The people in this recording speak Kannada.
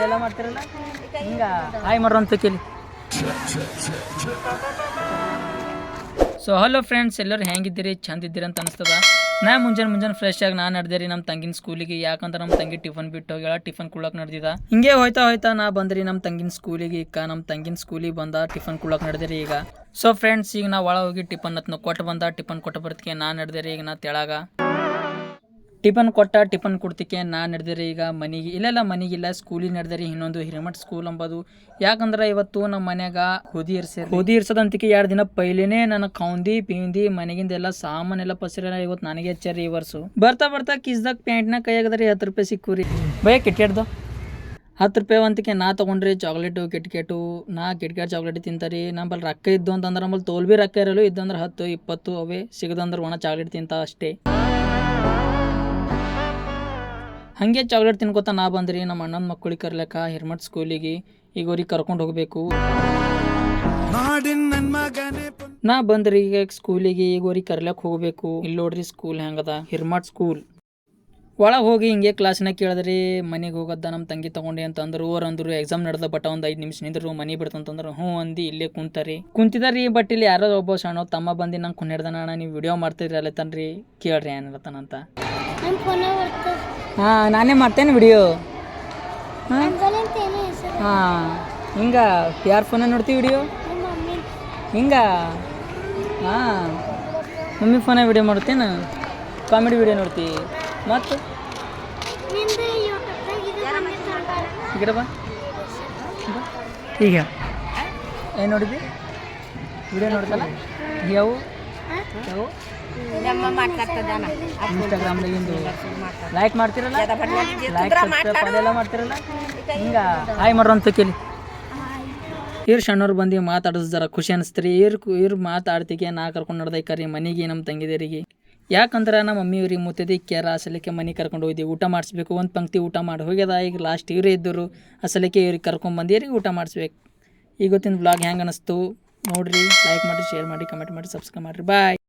ಎಲ್ಲ ಮಾಡ್ತಿರಲ್ಲ ಹಿಂಗ ಹಾಯ್ ಮಾಡ್ರು ಅಂತ ಕೇಳಿ. ಸೊ ಹಲೋ ಫ್ರೆಂಡ್ಸ್, ಎಲ್ಲರೂ ಹೆಂಗಿದ್ದೀರಿ? ಚಂದ ಇದ್ದೀರಿ ಅಂತ ಅನಿಸ್ತದ. ನಾ ಮುಂಜಾನೆ ಫ್ರೆಶ್ ಆಗಿ ನಾನು ನಡೆದೇರಿ ನಮ್ಮ ತಂಗಿನ ಸ್ಕೂಲಿಗೆ. ಯಾಕಂದ್ರೆ ನಮ್ಮ ತಂಗಿ ಟಿಫನ್ ಬಿಟ್ಟು ಹೋಗ್ಯಾಳ, ಟಿಫನ್ ಕುಳ್ಳಕ್ಕೆ ನಡೆದಿದ. ಹಿಂಗೆ ಹೋಯ್ತಾ ನಾ ಬಂದ್ರಿ ನಮ್ಮ ತಂಗಿನ ಸ್ಕೂಲಿಗೆ. ನಮ್ಮ ತಂಗಿನ ಸ್ಕೂಲಿಗೆ ಬಂದ ಟಿಫನ್ ಕುಳ್ಳಕ್ಕೆ ನಡೆದಿರಿ ಈಗ. ಸೊ ಫ್ರೆಂಡ್ಸ್, ಈಗ ನಾ ಒಳ ಹೋಗಿ ಟಿಫನ್ ಹತ್ನ ಕೊಟ್ಟು ಬಂದ. ಟಿಫನ್ ಕೊಟ್ಟು ಬರ್ತಕ್ಕೆ ನಾ ನಡೆದೇರಿ ಈಗ. ನಾ ತೆಳಗ ಟಿಫನ್ ಕೊಡ್ತಿಕ್ಕೆ ನಾ ನಡೆದಿರಿ ಈಗ ಮನೆಗೆ. ಇಲ್ಲೆಲ್ಲ ಮನೆಗಿಲ್ಲ, ಸ್ಕೂಲಿಗೆ ನಡೆದಿರಿ. ಇನ್ನೊಂದು ಹಿರೇಮಠ ಸ್ಕೂಲ್ ಅಂಬೋದು. ಯಾಕಂದ್ರೆ ಇವತ್ತು ನಮ್ಮ ಮನ್ಯಾಗ ಹೋದಿ ಇರ್ಸೋದಂತಿಕೆ 2 ದಿನ ಪೈಲೇನೆ ನನಗೆ ಕೌಂದಿ ಪಿಂದಿ ಮನೆಗಿಂದ ಎಲ್ಲ ಸಾಮಾನೆಲ್ಲ ಪಸಿರ ಇವತ್ತು ನನಗೆ ಹಚ್ಚಾರಿ ಈ ವರ್ಷ. ಬರ್ತಾ ಕಿಸ್ದಾಗ ಪ್ಯಾಂಟ್ನ ಕೈಯಾಗದ್ರಿ 10 ರೂಪಾಯಿ ಸಿಕ್ಕೂರಿ. ಭಯ ಕಿಟ್ಕೆಟ್ದು 10 ರೂಪಾಯಿ ಅಂತಿಕೆ ನಾ ತೊಗೊಂಡ್ರಿ ಚಾಕ್ಲೇಟು ಕಿಟ್ಕೆಟು. ನಾ ಕಿಟ್ಕೆಟ್ ಚಾಕ್ಲೇಟ್ ತಿಂತಾರಿ. ನಮ್ಮಲ್ಲಿ ರೊಕ್ಕ ಇದ್ದು ಅಂತಂದ್ರೆ ನಮ್ಮಲ್ಲಿ ತೋಲ್ ಭೀ ರೊಕ್ಕ ಇರಲು ಇದ್ದಂದ್ರೆ 10 20 ಅವೇ ಸಿಗದಂದ್ರೆ ಒಣ ಚಾಕ್ಲೇಟ್ ತಿಂತ ಅಷ್ಟೇ. ಹಾಗೆ ಚಾಕ್ಲೇಟ್ ತಿನ್ಕೋತ ನಾ ಬಂದ್ರಿ ನಮ್ಮ ಅಣ್ಣನ ಮಕ್ಕಳಿಗೆ ಕರ್ಲಕ್ಕ ಹಿರೇಮಠ ಸ್ಕೂಲಿಗೆ. ಈಗ ಅವ್ರಿಗೆ ಕರ್ಕೊಂಡು ಹೋಗ್ಬೇಕು. ನಾ ಬಂದ್ರಿ ಈಗ ಸ್ಕೂಲಿಗೆ. ಈಗ ಅವ್ರಿಗೆ ಕರ್ಲಕ್ಕೆ ಹೋಗ್ಬೇಕು. ಇಲ್ಲಿ ನೋಡ್ರಿ ಸ್ಕೂಲ್ ಹೆಂಗದ, ಹಿರೇಮಠ ಸ್ಕೂಲ್. ಒಳಗೆ ಹೋಗಿ ಹಿಂಗೆ ಕ್ಲಾಸ್ನಾಗ ಕೇಳಿದ್ರಿ ಮನೆಗೆ ಹೋಗೋದ ನಮ್ಮ ತಂಗಿ ತಗೊಂಡೆ ಅಂತಂದ್ರು. ಅಂದರು ಎಕ್ಸಾಮ್ ನಡೆದ ಬಟ್ ಒಂದು 5 ನಿಮಿಷ ನಿಂದ್ರು ಮನೆ ಬಿಡ್ತಂತಂದ್ರು. ಹ್ಞೂ ಅಂದು ಇಲ್ಲೇ ಕುಂತಿದಾರಿ. ಬಟ್ ಇಲ್ಲಿ ಯಾರೋ ಒಬ್ಬ ಸಣ್ಣ ತಮ್ಮ ಬಂದು ನಂಗೆ ಕುಣ್ಣಿಡ್ದಾನ. ಅಣ್ಣ ನೀವು ವಿಡಿಯೋ ಮಾಡ್ತಿದ್ರಿ ಅಲ್ಲತ್ತನ್ರಿ, ಕೇಳ್ರಿ ಏನಿರತ್ತಾನಂತ. ಹಾಂ, ನಾನೇ ಮಾಡ್ತೇನೆ ವಿಡಿಯೋ. ಹಾಂ, ಹಿಂಗ ಯಾರ ಫೋನ ನೋಡ್ತೀವಿ ವಿಡಿಯೋ ಹಿಂಗ? ಹಾಂ, ಮಮ್ಮಿ ಫೋನಾಗ ವಿಡಿಯೋ ಮಾಡ್ತೇನೆ. ಕಾಮಿಡಿ ವಿಡಿಯೋ ನೋಡ್ತೀವಿ. ಮತ್ತು ಈಗ ಬಾ ಈಗ ಏನು ನೋಡಿದ್ವಿ ವಿಡಿಯೋ ನೋಡ್ತಲ್ಲ ಯಾವ ಇನ್ಸ್ಟಾಗ್ರಾಮ್ದಾಗಿಂದು ಲೈಕ್ ಮಾಡ್ತಿರಲ್ಲ, ಲೈಕ್ ಸಬ್ಸ್ಕ್ರೈಬ್ ಅದೆಲ್ಲ ಮಾಡ್ತಿರಲ್ಲ ಹಿಂಗ ಹಾಯ್ ಮಾಡ್ರು ಅಂತ ಕೇಳಿ. ಇವ್ರು ಸಣ್ಣವ್ರು ಬಂದು ಮಾತಾಡೋದು ಜರ ಖುಷಿ ಅನಿಸ್ತೀರಿ. ಇವ್ರು ಮಾತಾಡ್ತಿಗೆ ನಾ ಕರ್ಕೊಂಡು ನಡೆದೈಕರಿ ಮನೆಗೆ ನಮ್ಮ ತಂಗಿದೇರಿಗೆ. ಯಾಕಂದ್ರೆ ನಮ್ಮ ಮಮ್ಮಿ ಇವ್ರಿಗೆ ಮುತ್ತದಿ ಕ್ಯಾರ ಅಸಲಿಕ್ಕೆ ಮನೆ ಕರ್ಕೊಂಡು ಹೋಗಿದ್ವಿ. ಊಟ ಮಾಡಿಸ್ಬೇಕು. ಒಂದು ಪಂಕ್ತಿ ಊಟ ಮಾಡಿ ಹೋಗ್ಯದ. ಈಗ ಲಾಸ್ಟ್ ಇವರೇ ಇದ್ದರು. ಅಸಲಿಕ್ಕೆ ಇವ್ರಿಗೆ ಕರ್ಕೊಂಬಂದಿರಿಗೆ ಊಟ ಮಾಡಿಸ್ಬೇಕು. ಈಗ ಗೊತ್ತಿನ ಬ್ಲಾಗ್ ಹೆಂಗೆ ಅನ್ನಿಸ್ತು ನೋಡಿರಿ. ಲೈಕ್ ಮಾಡಿ, ಶೇರ್ ಮಾಡಿ, ಕಮೆಂಟ್ ಮಾಡಿ, ಸಬ್ಸ್ಕ್ರೈಬ್ ಮಾಡಿರಿ. ಬಾಯ್.